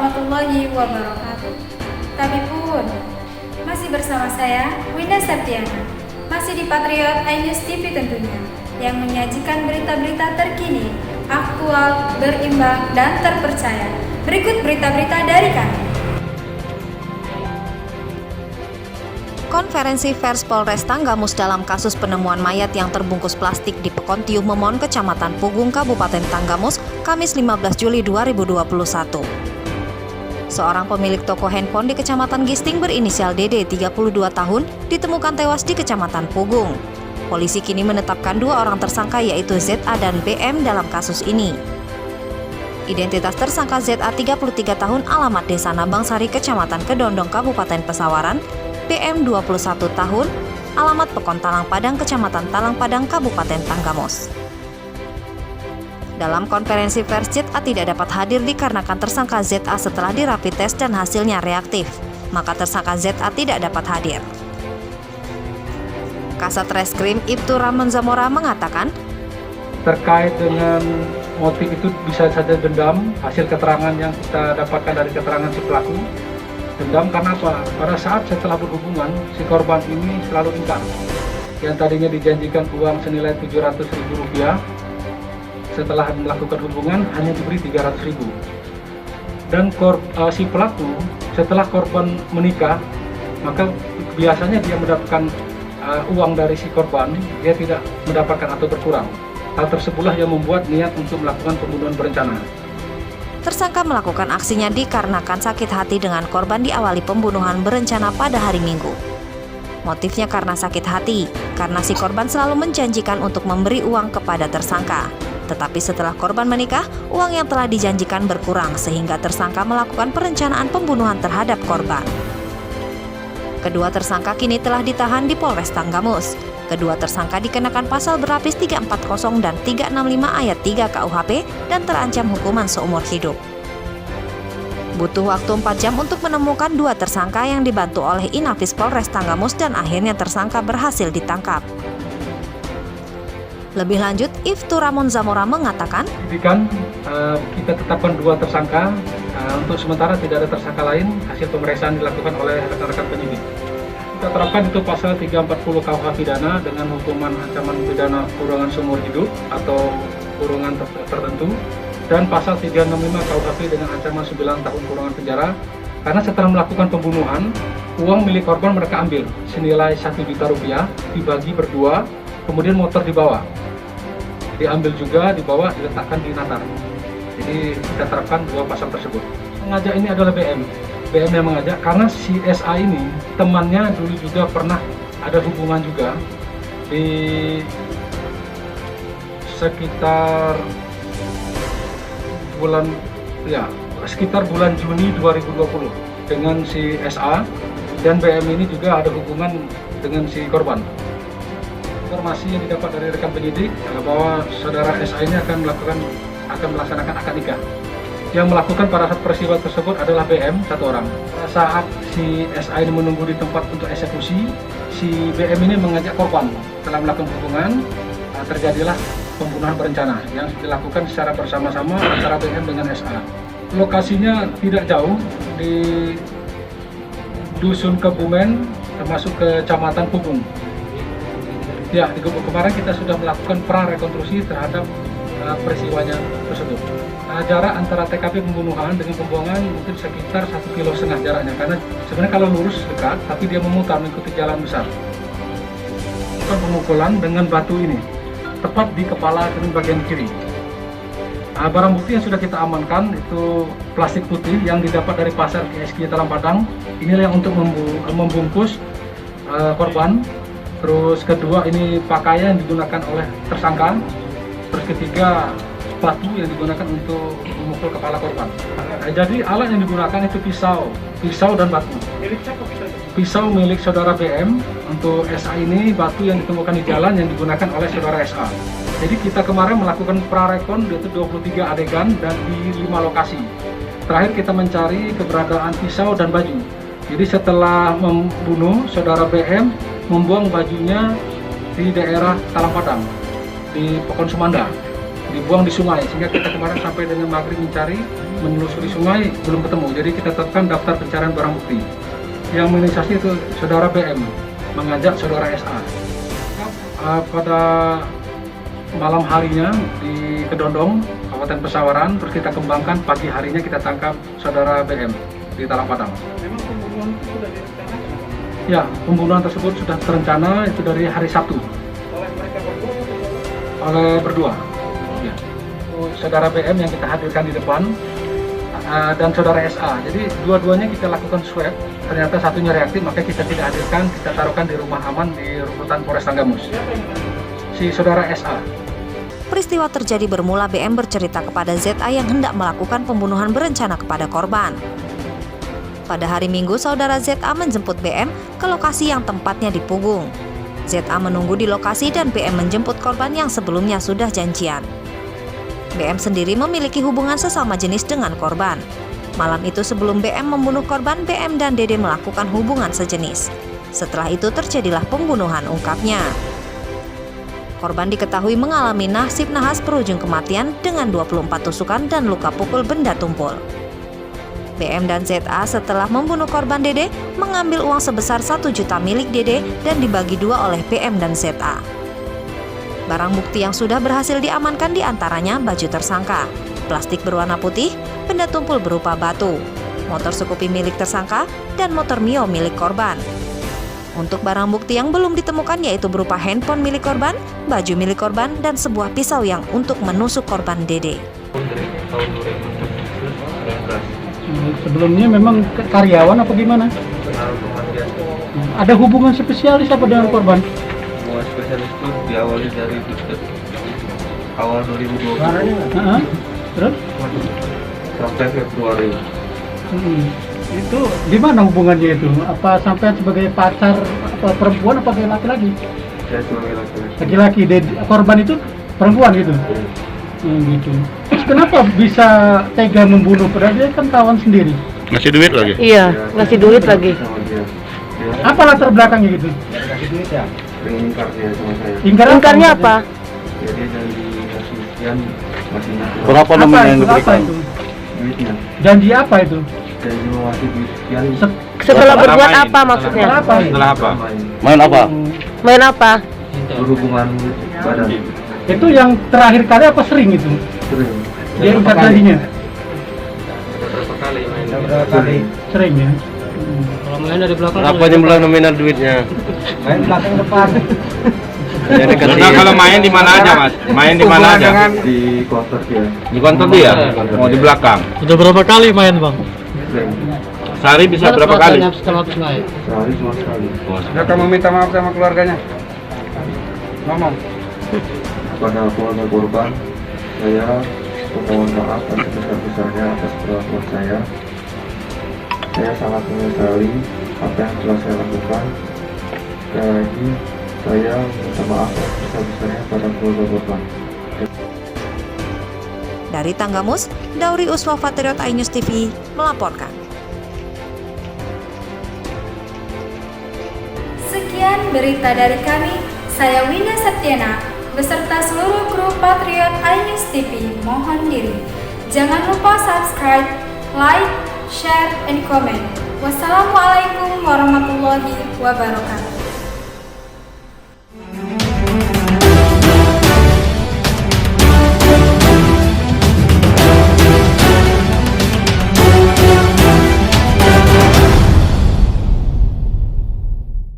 warahmatullahi wabarakatuh. Kami pun masih bersama saya, Winda Septiana, masih di Patriot iNews TV tentunya, yang menyajikan berita-berita terkini, aktual, berimbang, dan terpercaya. Berikut berita-berita dari kami. Konferensi pers Polres Tanggamus dalam kasus penemuan mayat yang terbungkus plastik di Pekontiu Memon, Kecamatan Pugung, Kabupaten Tanggamus, Kamis 15 Juli 2021. Seorang pemilik toko handphone di Kecamatan Gisting berinisial DD 32 tahun ditemukan tewas di Kecamatan Pugung. Polisi kini menetapkan 2 orang tersangka yaitu ZA dan BM dalam kasus ini. Identitas tersangka ZA 33 tahun alamat Desa Nabangsari, Kecamatan Kedondong, Kabupaten Pesawaran, BM 21 tahun, alamat Pekon Talang Padang, Kecamatan Talang Padang, Kabupaten Tanggamus. Dalam konferensi pers, ZA tidak dapat hadir dikarenakan tersangka ZA setelah dirapid tes dan hasilnya reaktif, maka tersangka ZA tidak dapat hadir. Kasat Reskrim Ibtu Ramon Zamora mengatakan, terkait dengan motif itu bisa saja dendam, hasil keterangan yang kita dapatkan dari keterangan si pelaku. Dendam karena apa? Pada saat setelah berhubungan, si korban ini selalu ingkar. Yang tadinya dijanjikan uang senilai Rp700.000, setelah melakukan hubungan hanya diberi Rp300.000. Dan si pelaku setelah korban menikah, maka biasanya dia mendapatkan uang dari si korban, dia tidak mendapatkan atau berkurang. Hal tersebutlah yang membuat niat untuk melakukan pembunuhan berencana. tersangka melakukan aksinya dikarenakan sakit hati dengan korban diawali pembunuhan berencana pada hari Minggu. Motifnya karena sakit hati, karena si korban selalu menjanjikan untuk memberi uang kepada tersangka. Tetapi setelah korban menikah, uang yang telah dijanjikan berkurang sehingga tersangka melakukan perencanaan pembunuhan terhadap korban. Kedua tersangka kini telah ditahan di Polres Tanggamus. Kedua tersangka dikenakan pasal berlapis 340 dan 365 ayat 3 KUHP dan terancam hukuman seumur hidup. Butuh waktu 4 jam untuk menemukan 2 tersangka yang dibantu oleh Inafis Polres Tanggamus dan akhirnya tersangka berhasil ditangkap. Lebih lanjut, Ibtu Ramon Zamora mengatakan, kita tetapkan 2 tersangka, untuk sementara tidak ada tersangka lain, hasil pemeriksaan dilakukan oleh rekan-rekan penyidik. Kita terapkan itu pasal 340 KUH pidana dengan hukuman ancaman pidana kurungan seumur hidup atau kurungan tertentu, dan pasal 365 KUHP dengan ancaman 9 tahun kurungan penjara, karena setelah melakukan pembunuhan, uang milik korban mereka ambil senilai Rp1 juta dibagi berdua, kemudian motor dibawa. Diambil juga, dibawa, diletakkan di Natar. Jadi kita terapkan 2 pasal tersebut. Pengajak ini adalah BM yang mengajak karena si SA ini temannya dulu juga pernah ada hubungan juga di sekitar bulan Juni 2020 dengan si SA, dan BM ini juga ada hubungan dengan si korban. Informasi yang didapat dari rekan penyidik bahwa saudara SA ini akan melaksanakan akad nikah. Yang melakukan pada saat peristiwa tersebut adalah BM 1 orang. Saat si SA ini menunggu di tempat untuk eksekusi, si BM ini mengajak korban. Setelah melakukan hubungan, terjadilah pembunuhan berencana yang dilakukan secara bersama-sama antara BM dengan SA. Lokasinya tidak jauh, di Dusun Kebumen, termasuk Kecamatan Pugung. Ya, di kemarin kita sudah melakukan prarekonstruksi terhadap peristiwanya tersebut. Jarak antara TKP pembunuhan dengan pembuangan mungkin sekitar 1,5 kilo jaraknya, karena sebenarnya kalau lurus dekat, tapi dia memutar mengikuti jalan besar. Pemukulan dengan batu ini tepat di kepala dan bagian kiri. Barang bukti yang sudah kita amankan itu plastik putih yang didapat dari pasar KSK Talang Padang. Inilah yang untuk membungkus korban. Terus kedua, ini pakaian yang digunakan oleh tersangka. Terus ketiga, batu yang digunakan untuk memukul kepala korban. Jadi alat yang digunakan itu pisau dan batu. Pisau milik saudara BM, untuk SA ini batu yang ditemukan di jalan yang digunakan oleh saudara SA. Jadi kita kemarin melakukan prarekon, yaitu 23 adegan dan di 5 lokasi. Terakhir kita mencari keberadaan pisau dan baju. Jadi setelah membunuh, saudara BM membuang bajunya di daerah Talang Padang, di Pekon Sumanda, dibuang di sungai, sehingga kita kemarin sampai dengan maghrib mencari, menelusuri sungai belum ketemu. Jadi kita tetapkan daftar pencarian barang bukti. Yang menginisiasi itu saudara BM mengajak saudara SA. Pada malam harinya di Kedondong, Kabupaten Pesawaran, terus kita kembangkan pagi harinya kita tangkap saudara BM di Talang Padang. Memang pembunuhan itu sudah direncanakan? Ya, pembunuhan tersebut sudah terencana itu dari hari Sabtu. Oleh mereka berdua? Oleh berdua. Ya. Saudara BM yang kita hadirkan di depan dan saudara SA. Jadi dua-duanya kita lakukan swab. Ternyata satunya reaktif, maka kita tidak hadirkan, kita taruhkan di rumah aman di rutan Polres Tanggamus. Siapa yang menangkap? Si saudara SA. Peristiwa terjadi bermula BM bercerita kepada ZA yang hendak melakukan pembunuhan berencana kepada korban. Pada hari Minggu, saudara ZA menjemput BM ke lokasi yang tempatnya di Pugung. ZA menunggu di lokasi dan BM menjemput korban yang sebelumnya sudah janjian. BM sendiri memiliki hubungan sesama jenis dengan korban. Malam itu sebelum BM membunuh korban, BM dan Dede melakukan hubungan sejenis. Setelah itu terjadilah pembunuhan, ungkapnya. Korban diketahui mengalami nasib nahas berujung kematian dengan 24 tusukan dan luka pukul benda tumpul. BM dan ZA setelah membunuh korban Dede mengambil uang sebesar 1 juta milik Dede dan dibagi dua oleh BM dan ZA. Barang bukti yang sudah berhasil diamankan diantaranya baju tersangka, plastik berwarna putih, benda tumpul berupa batu, motor Scoopy milik tersangka, dan motor Mio milik korban. Untuk barang bukti yang belum ditemukan yaitu berupa handphone milik korban, baju milik korban, dan sebuah pisau yang untuk menusuk korban Dede. Tahun 2019. Sebelumnya memang karyawan apa gimana? Kenal kematian. Ada hubungan spesialis apa dengan korban? Hubungan spesialis itu diawali dari awal 2020 Terus? sampai Februari. Itu di mana hubungannya itu? Apa sampai sebagai pacar apa perempuan apa kayak laki-laki? Saya sebagai laki-laki. Laki-laki, korban itu perempuan gitu. Gitu. Terus kenapa bisa tega membunuh? Padahal dia kan kawan sendiri. Ngasih duit lagi? Iya, ngasih duit lagi. Sama dia. Dia Apa latar belakangnya gitu? sering ingkar dia sama saya. Ingkarnya apa? Ya, dia janji ngasih sekian, masih ngasih Berapa nominal yang Apa diberikan? itu? duitnya. Janji apa itu? Janji mau ngasih duit sekian. Setelah berbuat main. apa maksudnya? Apa? Setelah apa? Main. Main apa? Main apa? Berhubungan badan. Itu yang terakhir kali apa sering itu? Sering. Dia ingkar janjinya? Berapa kali main? Sering. Sering ya? Berapa jumlah nominal duitnya? Main belakang depan. Jadi kalau main di mana aja, Mas? Main di mana aja? Di konter dia. Di kantor dia? Mau di belakang? Udah berapa kali main, Bang? Sering. Sehari bisa berapa kali? Sehari cuma sekali. Sudah kamu minta maaf sama keluarganya? Ngomong. Kepada keluarga korban, saya memohon maaf dan sebesar-besarnya atas perlakuan saya. Saya sangat menyesali apa yang telah saya lakukan. Sekali lagi, saya minta maaf sebesar-besarnya pada keluarga korban. Dari Tanggamus, Dauri Uswa Patriot iNews TV melaporkan. Sekian berita dari kami, saya Winda Septiana, beserta seluruh kru Patriot iNews TV mohon diri. Jangan lupa subscribe, like, share, and comment. Wassalamualaikum warahmatullahi wabarakatuh.